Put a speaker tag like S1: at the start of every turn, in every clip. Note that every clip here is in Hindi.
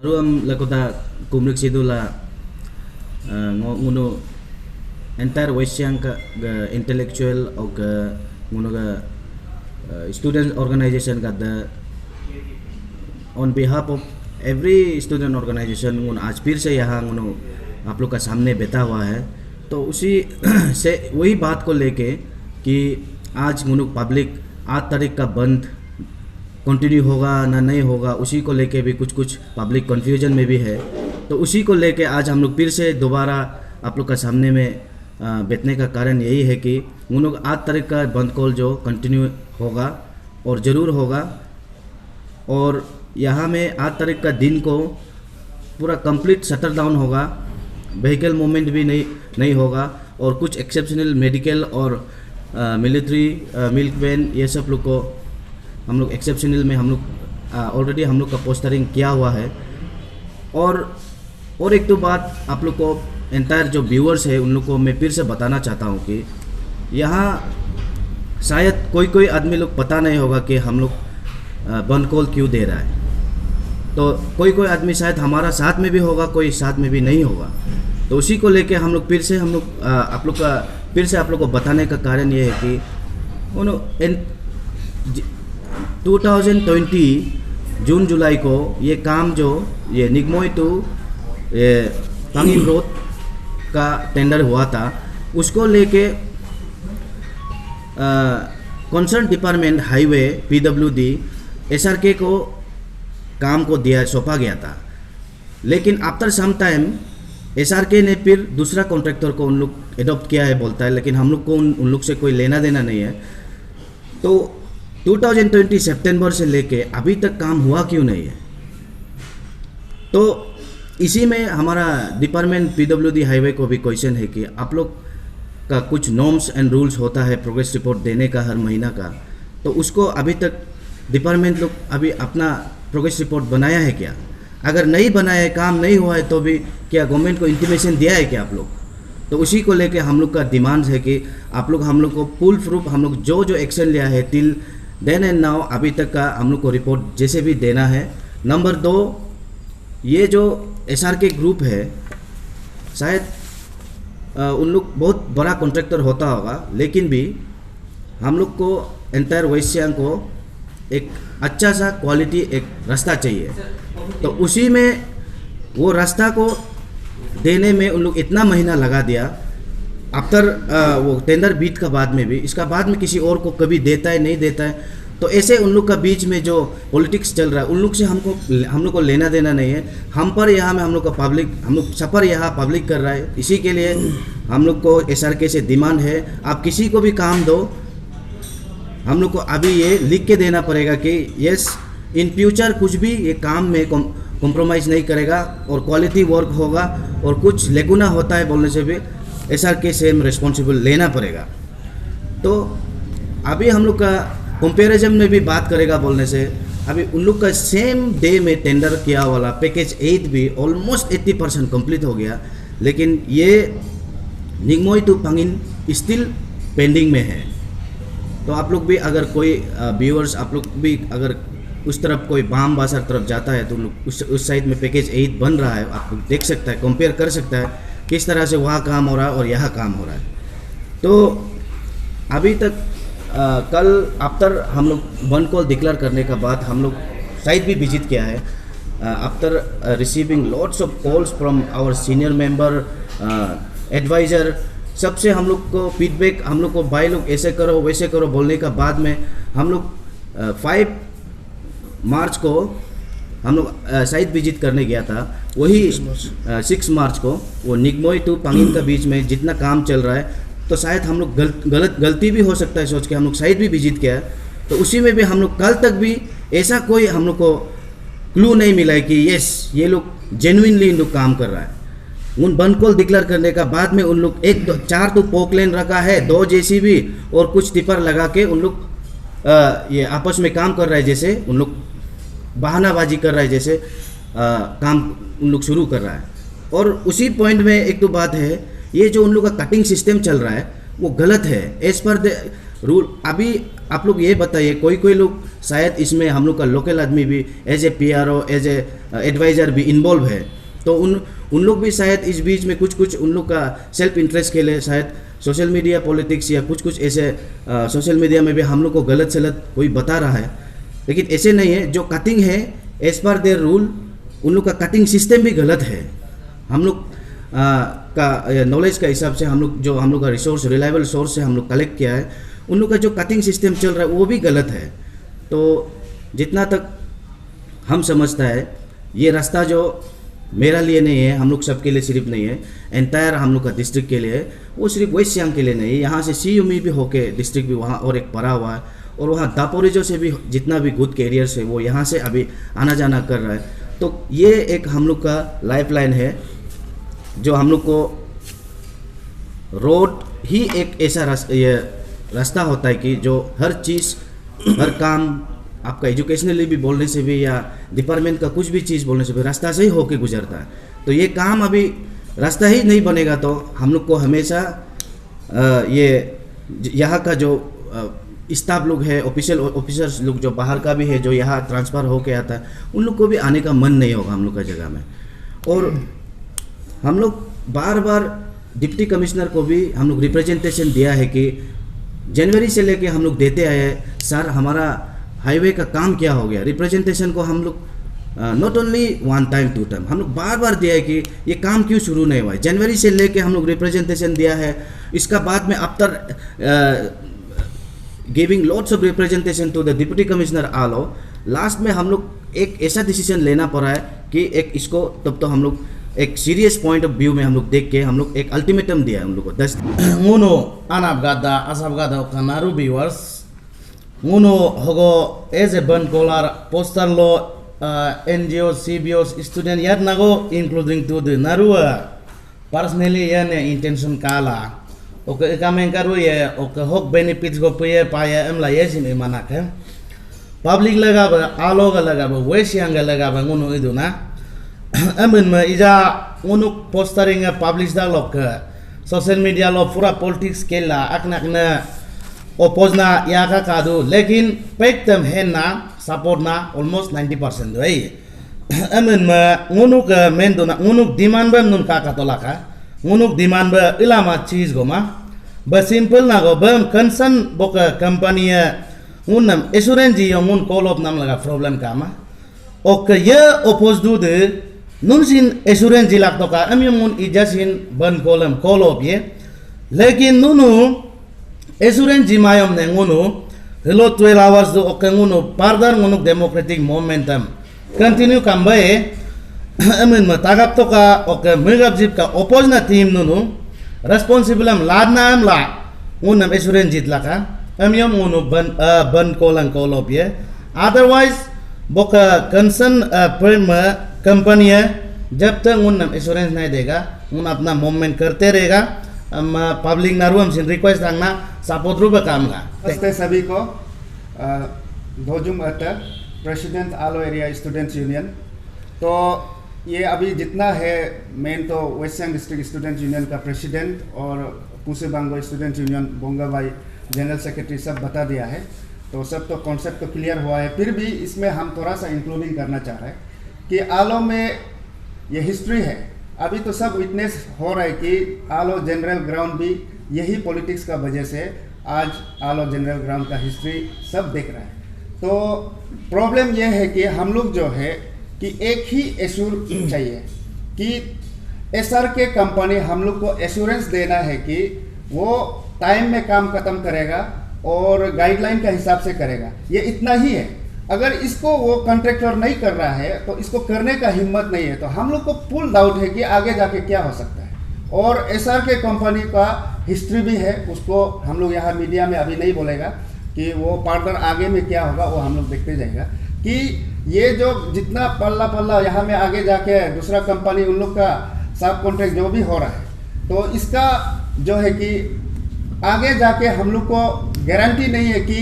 S1: Ruam lakota kumrik sidula ngono entire Western ka intellectual or ngono student organization का the on behalf of every student organization उन आज फिर से यहाँ उन आप लोग का सामने बैठा हुआ है। तो उसी से वही बात को लेके कि आज उन पब्लिक 8 तारीख का बंद कंटिन्यू होगा ना नहीं होगा, उसी को लेके भी कुछ पब्लिक कन्फ्यूजन में भी है। तो उसी को लेके आज हम लोग फिर से दोबारा आप लोग का सामने में बैठने का कारण यही है कि उन लोग 8 तारीख का बंद कॉल जो कंटिन्यू होगा और ज़रूर होगा। और यहाँ में 8 तारीख का दिन को पूरा कंप्लीट शटर डाउन होगा, व्हीकल मूवमेंट भी नहीं होगा और कुछ एक्सेप्शनल मेडिकल और मिलिट्री मिल्क वैन ये सब लोग को हम लोग एक्सेप्शनल में हम लोग ऑलरेडी हम लोग का पोस्टरिंग किया हुआ है। और एक तो बात आप लोग को एंटायर जो व्यूअर्स है उन लोग को मैं फिर से बताना चाहता हूँ कि यहाँ शायद कोई आदमी लोग पता नहीं होगा कि हम लोग बंद कॉल क्यों दे रहा है। तो कोई आदमी शायद हमारा साथ में भी होगा, कोई साथ में भी नहीं होगा। तो उसी को लेके हम लोग फिर से आप लोग को बताने का कारण ये है कि 2020 जून जुलाई को ये काम जो ये निगमोई टू पांगिंग रोड का टेंडर हुआ था, उसको लेके concern department highway PWD SRK को काम को सौंपा गया था। लेकिन आफ्टर सम टाइम SRK ने फिर दूसरा कॉन्ट्रैक्टर को उन लोग एडॉप्ट किया है बोलता है, लेकिन हम लोग को उन लोग से कोई लेना देना नहीं है। तो 2020 सितंबर से लेके अभी तक काम हुआ क्यों नहीं है? तो इसी में हमारा डिपार्टमेंट PWD हाईवे को भी क्वेश्चन है कि आप लोग का कुछ नॉर्म्स एंड रूल्स होता है प्रोग्रेस रिपोर्ट देने का हर महीना का, तो उसको अभी तक डिपार्टमेंट लोग अभी अपना प्रोग्रेस रिपोर्ट बनाया है क्या? अगर नहीं बनाया है, काम नहीं हुआ है, तो भी क्या गवर्नमेंट को इंटीमेशन दिया है क्या आप लोग? तो उसी को लेके हम लोग का डिमांड है कि आप लोग हम लोग को फुल प्रूफ हम लोग जो एक्शन लिया है टिल देन एंड नाउ अभी तक का हम लोग को रिपोर्ट जैसे भी देना है। नंबर 2, ये जो SRK ग्रुप है शायद उन लोग बहुत बड़ा कॉन्ट्रैक्टर होता होगा, लेकिन भी हम लोग को एंटायर वेस्ट सियांग को एक अच्छा सा क्वालिटी एक रास्ता चाहिए। तो उसी में वो रास्ता को देने में उन लोग इतना महीना लगा दिया। आफ्टर वो टेंडर बीट का बाद में भी, इसका बाद में किसी और को कभी देता है नहीं देता है। तो ऐसे उन लोग का बीच में जो पॉलिटिक्स चल रहा है उन लोग से हम लोग को लेना देना नहीं है। हम पर यहाँ में हम लोग का पब्लिक हम लोग सफ़र यहाँ पब्लिक कर रहा है। इसी के लिए हम लोग को SRK से डिमांड है, आप किसी को भी काम दो, हम लोग को अभी ये लिख के देना पड़ेगा कि यस इन फ्यूचर कुछ भी ये काम में कॉम्प्रोमाइज़ नहीं करेगा और क्वालिटी वर्क होगा, और कुछ लेगुना होता है बोलने से भी SRK से हम रिस्पॉन्सिबल लेना पड़ेगा। तो अभी हम लोग का कंपैरिजन में भी बात करेगा बोलने से, अभी उन लोग का सेम डे में टेंडर किया वाला पैकेज 8 भी ऑलमोस्ट 80% कंप्लीट हो गया, लेकिन ये निगमोई टू पांगिन स्टिल पेंडिंग में है। तो आप लोग भी अगर कोई व्यूअर्स आप लोग भी अगर उस तरफ कोई बाम बासर तरफ जाता है तो उस साइड में पैकेज 8 बन रहा है, आप लोग देख सकता है, कंपेयर कर सकता है किस तरह से वहाँ काम हो रहा है और यहाँ काम हो रहा है। तो अभी तक कल आफ्टर हम लोग वन कॉल डिक्लेयर करने का बाद हम लोग साइट भी विजिट किया है। After receiving lots of calls from our senior member adviser, सबसे हम लोग को फीडबैक, हम लोग को भाई लोग ऐसे करो वैसे करो बोलने का बाद में हम लोग 5 मार्च को हम लोग साइट विजिट करने गया था। वही 6 मार्च को वो निगमोई टू पांगिन का बीच में जितना काम चल रहा है, तो शायद हम लोग गलती भी हो सकता है सोच के हम लोग साइट भी विजिट किया है। तो उसी में भी हम लोग कल तक भी ऐसा कोई हम लोग को क्लू नहीं मिला है कि यस ये लोग जेन्युइनली इन लोग काम कर रहा है। उन बंद कॉल डिक्लेयर करने का बाद में उन लोग 4 तो पोकलेन रखा है, 2 JCB और कुछ टिपर लगा के उन लोग ये आपस में काम कर रहा है, जैसे उन लोग बहानाबाजी कर रहा है, जैसे काम उन लोग शुरू कर रहा है। और उसी पॉइंट में एक तो बात है, ये जो उन लोग का कटिंग सिस्टम चल रहा है वो गलत है एज पर द रूल। अभी आप लोग ये बताइए, कोई कोई लोग शायद इसमें हम लोग का लोकल आदमी भी as a PRO as a adviser भी इन्वॉल्व है, तो उन लोग भी शायद इस बीच में कुछ उन लोग का सेल्फ इंटरेस्ट के लिए शायद सोशल मीडिया पॉलिटिक्स या कुछ ऐसे सोशल मीडिया में भी हम लोग को गलत सलत कोई बता रहा है, लेकिन ऐसे नहीं है। जो कटिंग है एज पर देयर रूल, उन लोग का कटिंग सिस्टम भी गलत है। हम लोग का नॉलेज का हिसाब से हम लोग का रिसोर्स रिलायबल सोर्स से हम लोग कलेक्ट किया है, उन लोग का जो कटिंग सिस्टम चल रहा है वो भी गलत है। तो जितना तक हम समझता है ये रास्ता जो मेरा लिए नहीं है, हम लोग सबके लिए सिर्फ नहीं है, एंटायर हम लोग का डिस्ट्रिक्ट के लिए है, वो सिर्फ वेस्ट सियांग के लिए नहीं है। यहाँ से CUMI भी होके डिस्ट्रिक्ट भी वहाँ और एक पड़ा हुआ है, और वहाँ दापोरिजो से भी जितना भी गुड कैरियर्स है वो यहाँ से अभी आना जाना कर रहा है। तो ये एक हम लोग का लाइफलाइन है, जो हम लोग को रोड ही एक ऐसा रास्ता होता है कि जो हर चीज़ हर काम आपका एजुकेशनली भी बोलने से भी या डिपार्टमेंट का कुछ भी चीज़ बोलने से भी रास्ता से ही होके गुजरता है। तो ये काम अभी रास्ता ही नहीं बनेगा तो हम लोग को हमेशा ये यहाँ का जो स्टाफ लोग है, ऑफिसर्स लोग जो बाहर का भी है, जो यहाँ ट्रांसफ़र होके आता है, उन लोग को भी आने का मन नहीं होगा हम लोग का जगह में। और हम लोग बार बार डिप्टी कमिश्नर को भी हम लोग रिप्रेजेंटेशन दिया है कि जनवरी से लेके हम लोग देते आए हैं, सर हमारा हाईवे का काम क्या हो गया। रिप्रेजेंटेशन को हम लोग नॉट ओनली 1 टाइम 2 टाइम हम लोग बार बार दिया है कि ये काम क्यों शुरू नहीं हुआ है। जनवरी से लेके हम लोग रिप्रेजेंटेशन दिया है, इसका बाद में after giving lots of representation to the deputy commissioner Aalo, last में हम लोग एक ऐसा डिसीजन लेना पड़ा है कि एक इसको तब तो हम लोग एक सीरियस पॉइंट ऑफ व्यू में हम लोग देख के हम लोग एक अल्टीमेटम दिया है हम लोग को 10
S2: nguno anap gada asap gada kanaru viewers nguno hogo as a ban kolar poster lo NGO CBOs student yat nago including to the narua personally yan intention kala oke kamen karu ye oke hok benefits go puye paya emla yesim imanak hai public laga ba alo ga laga ba wesiang ga laga ba nguno iduna amin ma ija unuk postering publish da lok social media lo pura politics kela aknak na opposna ya ka kadu lekin pektem henna support na almost 90% doi amin ma unuk mendo na unuk demand ba nun ka katolaka unuk demand ba ilama cheese go ma ba simple na go ba concern boka company unam assurance ji un call of nam laga problem kama ok ye oppose du de nunsin assurance jilak to ka amyun ijasin ban kolam kolop ye lekin nunu assurance jimayom ne ngunu hello 12 hours do ok ngunu further ngunu democratic momentum continue kambae amin matagap to ka ok megap jip ka oppose na team nunu responsible am ladna am la ngunam assurance jitlaka amyum ngunu ban kolang kolop ye otherwise boka concern firm company है जब तक उन इंश्योरेंस नहीं देगा उन अपना मूवमेंट करते रहेगा पब्लिक नारू हम सिन रिक्वेस्ट रखना सपोर्ट रूप काम का
S3: नमस्ते सभी को Dhojum Ater president Aalo area students union. तो ये अभी जितना है मेन तो west Siang district students union का प्रेसिडेंट और पूसे बांगो स्टूडेंट्स यूनियन बोंगा भाई जनरल सेक्रेटरी सब बता दिया है, तो सब तो कॉन्सेप्ट तो क्लियर हुआ है। फिर भी इसमें हम थोड़ा सा इंक्लूडिंग करना चाह रहे हैं कि आलो में ये हिस्ट्री है। अभी तो सब विटनेस हो रहा है कि आलो जनरल ग्राउंड भी यही पॉलिटिक्स का वजह से आज आलो जनरल ग्राउंड का हिस्ट्री सब देख रहा है। तो प्रॉब्लम यह है कि हम लोग जो है कि एक ही एश्योर चाहिए कि SRK कंपनी हम लोग को एश्योरेंस देना है कि वो टाइम में काम खत्म करेगा और गाइडलाइन का हिसाब से करेगा, ये इतना ही है। अगर इसको वो कॉन्ट्रैक्टर नहीं कर रहा है तो इसको करने का हिम्मत नहीं है, तो हम लोग को फुल डाउट है कि आगे जाके क्या हो सकता है। और SRK कंपनी का हिस्ट्री भी है, उसको हम लोग यहाँ मीडिया में अभी नहीं बोलेगा कि वो पार्टनर आगे में क्या होगा, वो हम लोग देखते जाएगा कि ये जो जितना पल्ला यहाँ में आगे जाके दूसरा कंपनी उन लोग का सब कॉन्ट्रैक्ट जो भी हो रहा है, तो इसका जो है कि आगे जाके हम लोग को गारंटी नहीं है कि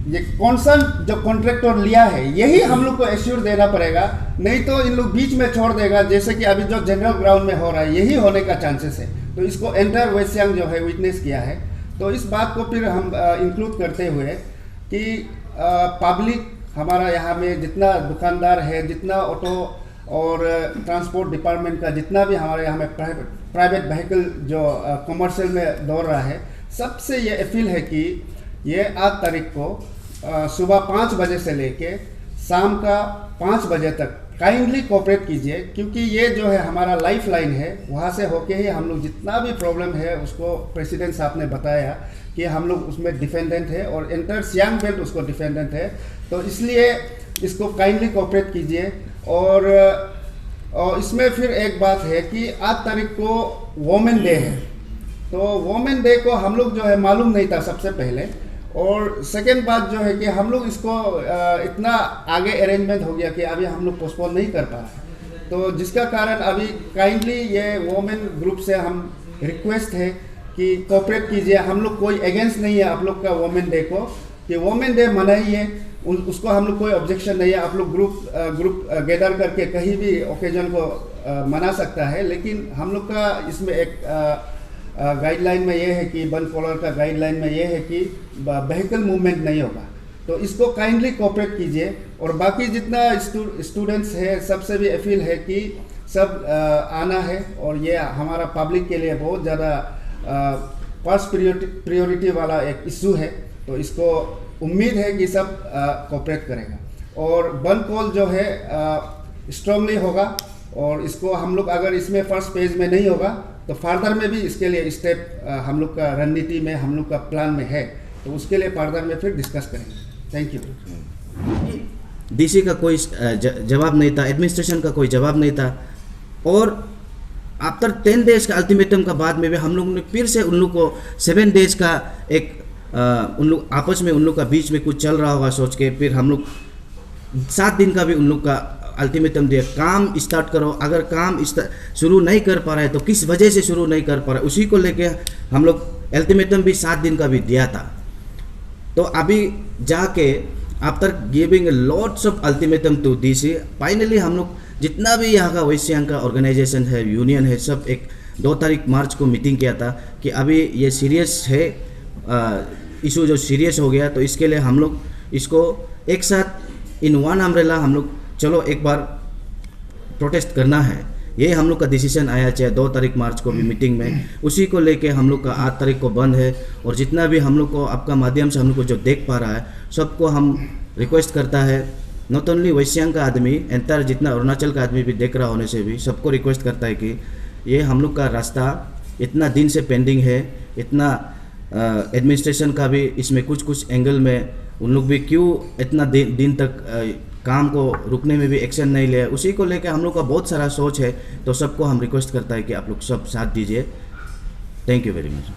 S3: ये कौन सा जो कॉन्ट्रैक्टर लिया है यही हम लोग को एश्योर देना पड़ेगा, नहीं तो इन लोग बीच में छोड़ देगा, जैसे कि अभी जो जनरल ग्राउंड में हो रहा है यही होने का चांसेस है। तो इसको एंटायर वेस्ट सियांग जो है विटनेस किया है। तो इस बात को फिर हम इंक्लूड करते हुए कि पब्लिक हमारा यहाँ में जितना दुकानदार है, जितना ऑटो और ट्रांसपोर्ट डिपार्टमेंट का जितना भी हमारे यहाँ में प्राइवेट व्हीकल जो कमर्शियल में दौड़ रहा है, सबसे ये अपील है कि ये 8 तारीख को सुबह 5 बजे से लेके शाम का 5 बजे तक काइंडली कोऑपरेट कीजिए, क्योंकि ये जो है हमारा लाइफ लाइन है। वहाँ से होके ही हम लोग जितना भी प्रॉब्लम है उसको प्रेसिडेंट साहब ने बताया कि हम लोग उसमें डिफेंडेंट है और एंटायर सियांग बेल्ट उसको डिफेंडेंट है। तो इसलिए इसको काइंडली कोऑपरेट कीजिए। और इसमें फिर एक बात है कि 8 तारीख को वोमेन डे है, तो वोमेन डे को हम लोग जो है मालूम नहीं था सबसे पहले। और सेकेंड बात जो है कि हम लोग इसको इतना आगे अरेंजमेंट हो गया कि अभी हम लोग पोस्टपोन नहीं कर पा रहे, तो जिसका कारण अभी काइंडली ये वोमेन ग्रुप से हम रिक्वेस्ट है कि कोऑपरेट कीजिए। हम लोग कोई अगेंस्ट नहीं है आप लोग का वोमेन डे को, कि वोमेन डे मनाइए, उसको हम लोग कोई ऑब्जेक्शन नहीं है। आप लोग ग्रुप गैदर करके कहीं भी ओकेजन को मना सकता है, लेकिन हम लोग का इसमें एक गाइडलाइन में ये है कि बन कॉलर का गाइडलाइन में ये है कि व्हीकल मूवमेंट नहीं होगा। तो इसको काइंडली कोऑपरेट कीजिए। और बाकी जितना स्टूडेंट्स है सबसे भी अपील है कि सब आना है, और ये हमारा पब्लिक के लिए बहुत ज़्यादा फर्स्ट प्रियोरिटी वाला एक इशू है। तो इसको उम्मीद है कि सब कोऑपरेट करेगा। और बन कॉल जो है स्ट्रांगली होगा, और इसको हम लोग अगर इसमें फर्स्ट पेज में नहीं होगा तो फर्दर में भी इसके लिए स्टेप हम लोग का रणनीति में, हम लोग का प्लान में है, तो उसके लिए फर्दर में फिर डिस्कस करेंगे। Thank you.
S1: डीसी का कोई जवाब नहीं था, एडमिनिस्ट्रेशन का कोई जवाब नहीं था, और आफ्टर 10 डेज का अल्टीमेटम का बाद में भी हम लोग ने फिर से उन लोग को 7 डेज का एक उन लोग आपस में उन लोग का बीच में कुछ चल रहा होगा सोच के, फिर हम लोग 7 दिन का भी उन लोग का अल्टीमेटम दिया, काम स्टार्ट करो। अगर काम शुरू नहीं कर पा रहा है तो किस वजह से शुरू नहीं कर पा रहा है, उसी को लेके हम लोग अल्टीमेटम भी 7 दिन का भी दिया था। तो अभी जाके after giving lots of ultimatum to DC, finally हम लोग जितना भी यहाँ का वेस्ट सियांग का ऑर्गेनाइजेशन है, यूनियन है, सब एक 2 तारीख मार्च को मीटिंग किया था कि अभी ये सीरियस है, इशू जो सीरियस हो गया, तो इसके लिए हम लोग इसको एक साथ इन वन अम्ब्रेला हम लोग चलो एक बार प्रोटेस्ट करना है। ये हम लोग का डिसीजन आया, चाहे 2 तारीख मार्च को भी मीटिंग में, उसी को लेके हम लोग का 8 तारीख को बंद है। और जितना भी हम लोग को आपका माध्यम से हम लोग को जो देख पा रहा है, सबको हम रिक्वेस्ट करता है, नॉट ओनली वेस्ट सियांग का आदमी, एंटायर जितना अरुणाचल का आदमी भी देख रहा होने से भी सबको रिक्वेस्ट करता है कि ये हम लोग का रास्ता इतना दिन से पेंडिंग है, इतना एडमिनिस्ट्रेशन का भी इसमें कुछ एंगल में उन लोग भी क्यों इतना दिन तक काम को रुकने में भी एक्शन नहीं लिया, उसी को लेकर हम लोग का बहुत सारा सोच है। तो सबको हम रिक्वेस्ट करता है कि आप लोग सब साथ दीजिए। Thank you very much.